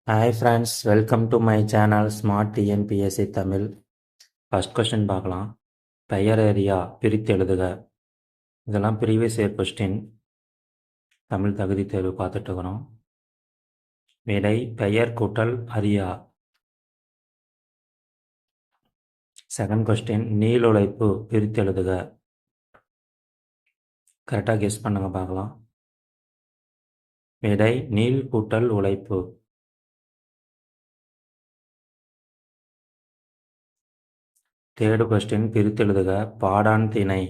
Hi friends, welcome to my channel Smart TNPSC Tamil. First question பார்க்கலாம். பெயர் area பிரித்து எழுதுக. இதெல்லாம் ப்ரீவியஸ் இயர் கொஸ்டின். தமிழ் தகுதி தேர்வு பார்த்துட்டு இருக்கிறோம். விடை பெயர் கூட்டல் அரியா. செகண்ட் கொஸ்டின் நீள் உழைப்பு பிரித்து எழுதுக. கரெக்டாக கெஸ் பண்ணுங்க பார்க்கலாம். விடை நீள் கூட்டல் உழைப்பு. தேர்டு கொஸ்டின் பிரித்து எழுதுக. பாடான் திணை.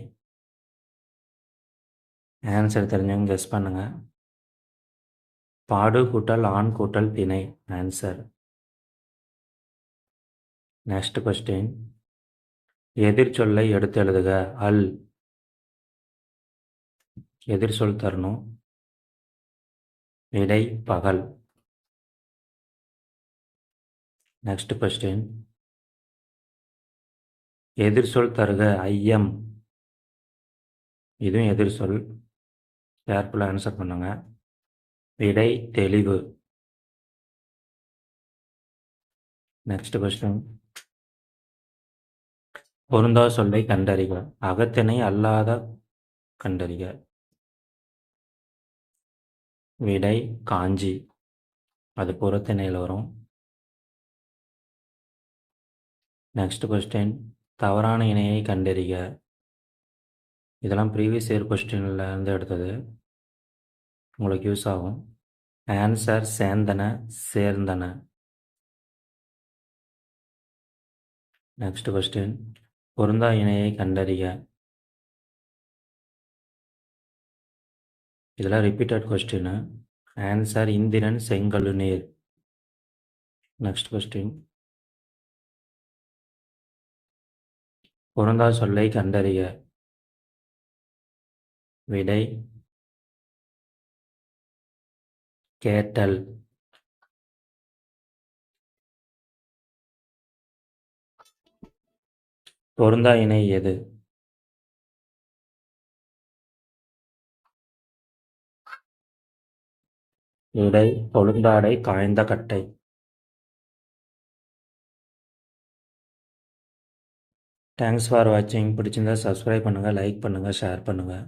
ஆன்சர் தெரிஞ்சவங்க கெஸ் பண்ணுங்க. பாடு கூட்டல் ஆண் கூட்டல் திணை ஆன்சர். நெக்ஸ்ட் கொஸ்டின் எதிர்ச்சொல்லை எடுத்து எழுதுக. அல். எதிர்ச்சொல் தரணும். விடை பகல். நெக்ஸ்ட் கொஸ்டின் எதிர்ச்சொல் தருக. ஐயம். இதுவும் எதிர்ச்சொல். கேர்ஃபுல்லாக ஆன்சர் பண்ணுங்க. விடை தெளிவு. நெக்ஸ்ட் கொஸ்டின் பொருந்தா சொல்லை கண்டறிக. அகத்திணை அல்லாத கண்டறிக. விடை காஞ்சி. அது புறத்திணையில் வரும். நெக்ஸ்ட் கொஸ்டின் தவறான இணையை கண்டறிக. இதெல்லாம் ப்ரீவியஸ் இயர் கொஸ்டினில் இருந்து எடுத்தது, உங்களுக்கு யூஸ் ஆகும். ஆன்சர் சேந்தன சேர்ந்தன. நெக்ஸ்ட் கொஸ்டின் பொருந்தா இணையை கண்டறிக. இதெல்லாம் ரிப்பீட்டட் கொஸ்டின். ஆன்சர் இந்திரன் செங்கழு நீர். நெக்ஸ்ட் கொஸ்டின் பொருந்தா சொல்லை கண்டறிக. விடை கேட்டல். பொருந்தா இணை எது? விடை கொழுந்தாடை காய்ந்த கட்டை. தேங்க்ஸ் ஃபார் வாட்சிங். பிடிச்சிருந்தா சப்ஸ்கிரைப் பண்ணுங்கள், லைக் பண்ணுங்கள், ஷேர் பண்ணுங்கள்.